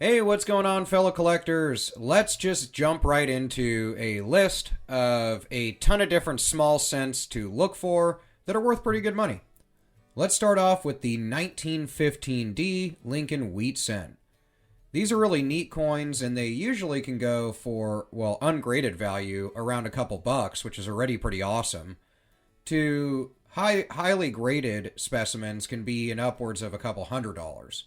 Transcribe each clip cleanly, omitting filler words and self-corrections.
Hey, what's going on, fellow collectors? Let's just jump right into a list of a ton of different small cents to look for that are worth pretty good money. Let's start off with the 1915D Lincoln Wheat Cent. These are really neat coins, and they usually can go for, well, ungraded value around a couple bucks, which is already pretty awesome, to highly graded specimens can be in upwards of a couple $100.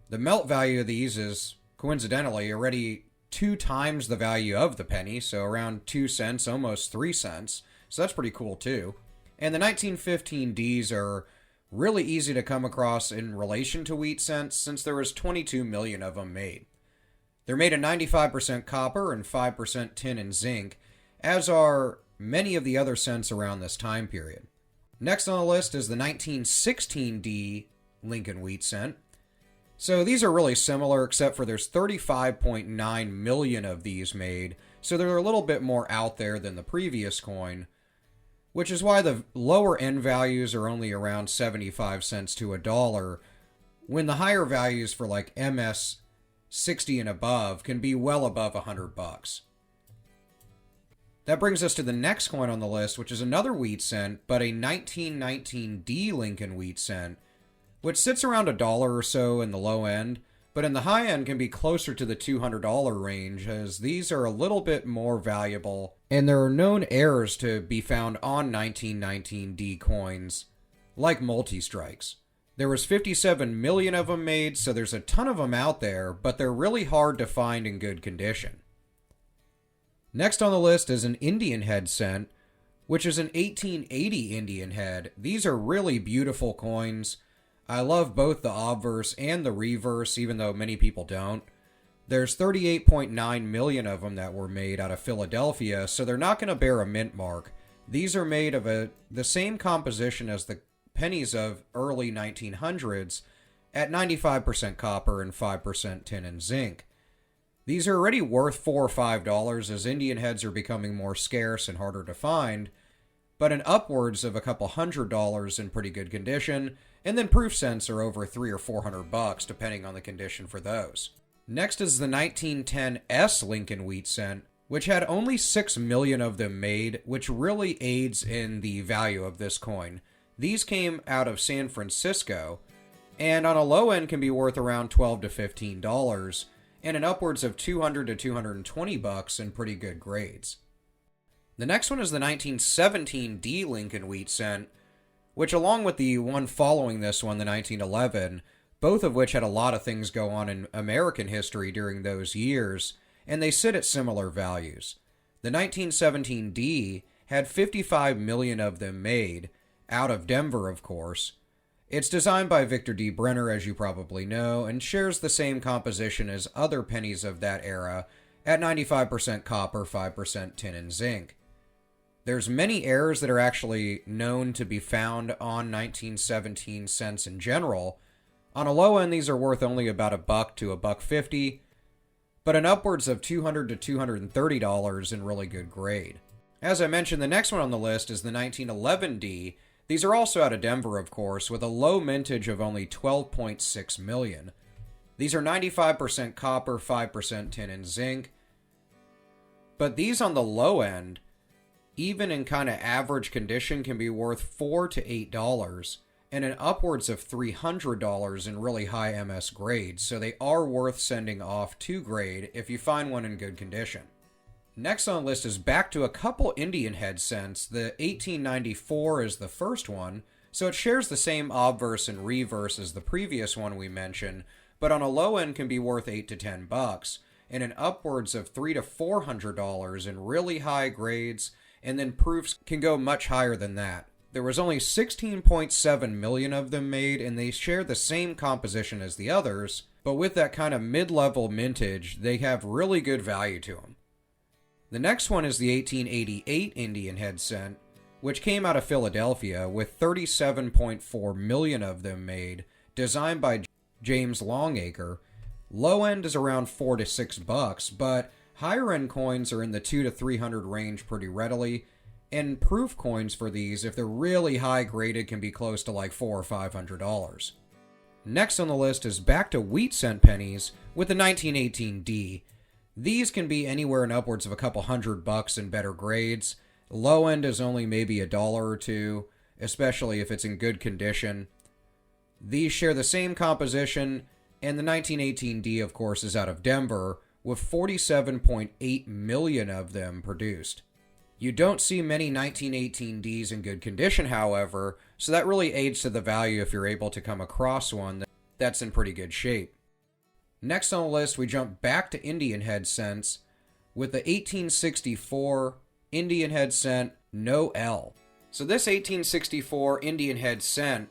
The melt value of these is, coincidentally, already 2 times the value of the penny, so around 2 cents, almost 3 cents. So that's pretty cool too. And the 1915Ds are really easy to come across in relation to wheat cents since there was 22 million of them made. They're made of 95% copper and 5% tin and zinc, as are many of the other cents around this time period. Next on the list is the 1916D Lincoln Wheat Cent. So these are really similar, except for there's 35.9 million of these made, so they're a little bit more out there than the previous coin, which is why the lower end values are only around 75 cents to $1, when the higher values for like MS 60 and above can be well above $100. That brings us to the next coin on the list, which is another wheat cent, but a 1919D Lincoln Wheat Cent, which sits around $1 or so in the low end, but in the high end can be closer to the $200 range, as these are a little bit more valuable, and there are known errors to be found on 1919D coins, like multi-strikes. There was 57 million of them made, so there's a ton of them out there, but they're really hard to find in good condition. Next on the list is an Indian head cent, which is an 1880 Indian head. These are really beautiful coins. I love both the obverse and the reverse, even though many people don't. There's 38.9 million of them that were made out of Philadelphia, so they're not going to bear a mint mark. These are made of the same composition as the pennies of early 1900s at 95% copper and 5% tin and zinc. These are already worth $4 or $5 as Indian heads are becoming more scarce and harder to find, but in upwards of a couple $100 in pretty good condition, and then proof cents are over $300 or $400 depending on the condition for those. Next is the 1910S Lincoln Wheat Cent, which had only 6 million of them made, which really aids in the value of this coin. These came out of San Francisco, and on a low end can be worth around $12 to $15, and in upwards of $200 to $220 in pretty good grades. The next one is the 1917D Lincoln Wheat Cent, which along with the one following this one, the 1911, both of which had a lot of things go on in American history during those years, and they sit at similar values. The 1917D had 55 million of them made, out of Denver, of course. It's designed by Victor D. Brenner, as you probably know, and shares the same composition as other pennies of that era, at 95% copper, 5% tin and zinc. There's many errors that are actually known to be found on 1917 cents in general. On a low end, these are worth only about $1 to $1.50, but in upwards of $200 to $230 in really good grade. As I mentioned, the next one on the list is the 1911D. These are also out of Denver, of course, with a low mintage of only 12.6 million. These are 95% copper, 5% tin and zinc, but these on the low end, even in kind of average condition, can be worth $4 to $8 and in upwards of $300 in really high MS grades, so they are worth sending off to grade if you find one in good condition. Next on the list is back to a couple Indian head cents. The 1894 is the first one, so it shares the same obverse and reverse as the previous one we mentioned, but on a low end can be worth $8 to $10, and in upwards of $300 to $400 in really high grades, and then proofs can go much higher than that. There was only 16.7 million of them made, and they share the same composition as the others, but with that kind of mid-level mintage, they have really good value to them. The next one is the 1888 Indian head cent, which came out of Philadelphia with 37.4 million of them made, designed by James Longacre. Low end is around $4 to $6, but higher end coins are in the $200 to $300 range pretty readily, and proof coins for these, if they're really high graded, can be close to like $400 or $500. Next on the list is back to wheat cent pennies with the 1918D. These can be anywhere in upwards of a couple $100 in better grades. Low end is only maybe $1 or $2, especially if it's in good condition. These share the same composition, and the 1918D, of course, is out of Denver, with 47.8 million of them produced. You don't see many 1918Ds in good condition, however, so that really aids to the value if you're able to come across one that's in pretty good shape. Next on the list, we jump back to Indian head cents with the 1864 Indian head cent, no L. So this 1864 Indian head cent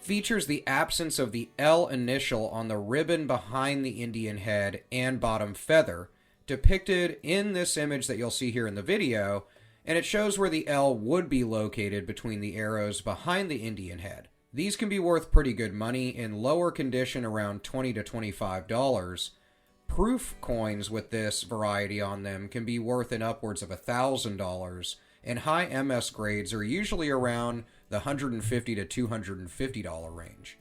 features the absence of the L initial on the ribbon behind the Indian head and bottom feather, depicted in this image that you'll see here in the video, and it shows where the L would be located between the arrows behind the Indian head. These can be worth pretty good money in lower condition, around $20 to $25. Proof coins with this variety on them can be worth in upwards of $1,000, and high MS grades are usually around the $150 to $250 range.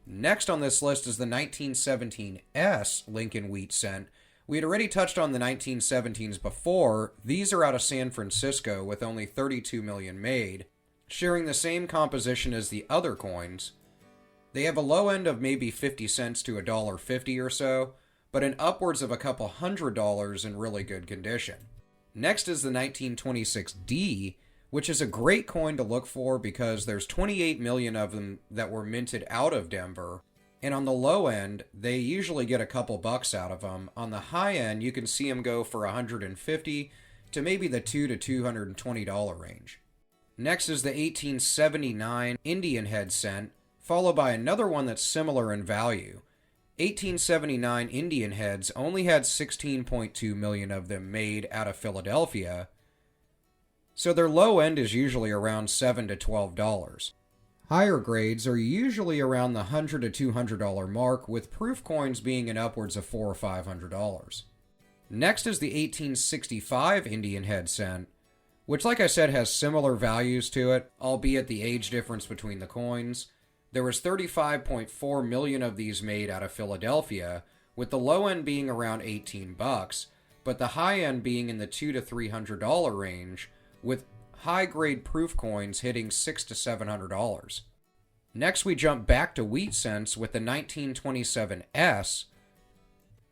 Next on this list is the 1917S Lincoln Wheat Cent. We had already touched on the 1917s before. These are out of San Francisco with only 32 million made, sharing the same composition as the other coins. They have a low end of maybe 50 cents to $1.50 or so, but in upwards of a couple $100 in really good condition. Next is the 1926D, which is a great coin to look for because there's 28 million of them that were minted out of Denver. And on the low end, they usually get a couple bucks out of them. On the high end, you can see them go for $150 to maybe the $200 to $220 range. Next is the 1879 Indian head cent, followed by another one that's similar in value. 1879 Indian heads only had 16.2 million of them made out of Philadelphia, so their low end is usually around $7 to $12. Higher grades are usually around the $100 to $200 mark, with proof coins being in upwards of $400 or $500. Next is the 1865 Indian head cent, which, like I said, has similar values to it, albeit the age difference between the coins. There was 35.4 million of these made out of Philadelphia, with the low end being around $18, but the high end being in the $200 to $300 range, with high-grade proof coins hitting $600 to $700. Next, we jump back to wheat cents with the 1927S,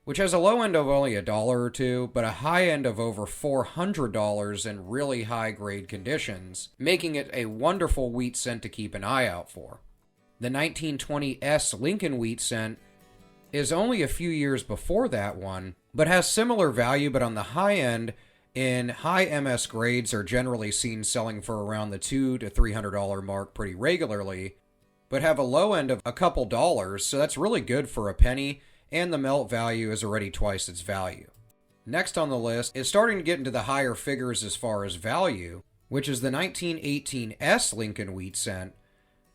which has a low end of only $1 or $2, but a high end of over $400 in really high-grade conditions, making it a wonderful wheat cent to keep an eye out for. The 1920S Lincoln Wheat Cent is only a few years before that one, but has similar value, but on the high end, in high MS grades are generally seen selling for around the $200 to $300 mark pretty regularly, but have a low end of a couple dollars, so that's really good for a penny, and the melt value is already twice its value. Next on the list is starting to get into the higher figures as far as value, which is the 1918S Lincoln Wheat Cent.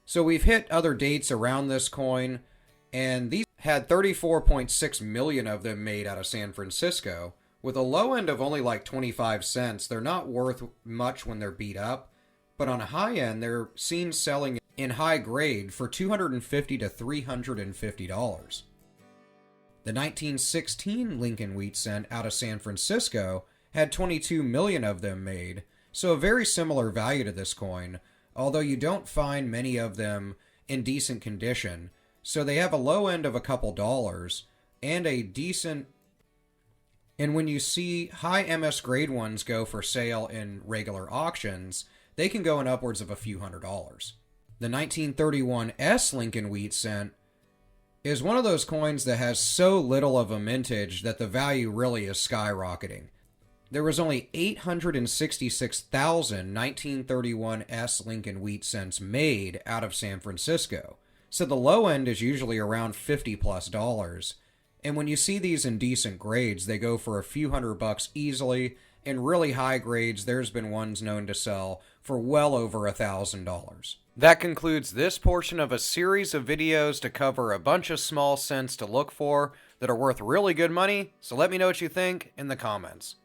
So we've hit other dates around this coin, and these had 34.6 million of them made out of San Francisco. With a low end of only like 25 cents, they're not worth much when they're beat up, but on a high end, they're seen selling in high grade for $250 to $350. The 1916 Lincoln Wheat Cent out of San Francisco had 22 million of them made, so a very similar value to this coin, although you don't find many of them in decent condition, so they have a low end of a couple dollars and a decent. And when you see high MS grade ones go for sale in regular auctions, they can go in upwards of a few $100. The 1931S Lincoln Wheat Cent is one of those coins that has so little of a mintage that the value really is skyrocketing. There was only 866,000 1931S Lincoln Wheat Cents made out of San Francisco, so the low end is usually around $50+. And when you see these in decent grades, they go for a few $100 easily. In really high grades, there's been ones known to sell for well over $1,000. That concludes this portion of a series of videos to cover a bunch of small cents to look for that are worth really good money, so let me know what you think in the comments.